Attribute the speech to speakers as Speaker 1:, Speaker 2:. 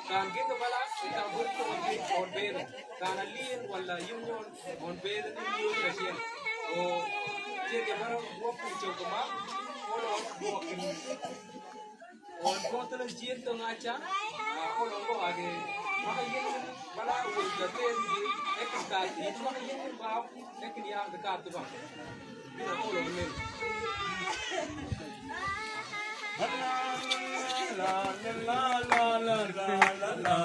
Speaker 1: Kan gitu malah kita butuh on bed kan alien wala union on bed union kasihan oh jadi barang gua pucuk kema kalau gua kin on botol jien to ngaca kalau gua age maka yen malah udah ten di eksta itu maka yen bab ek dia dekat tuh bang kita kalau men la la la la la la la.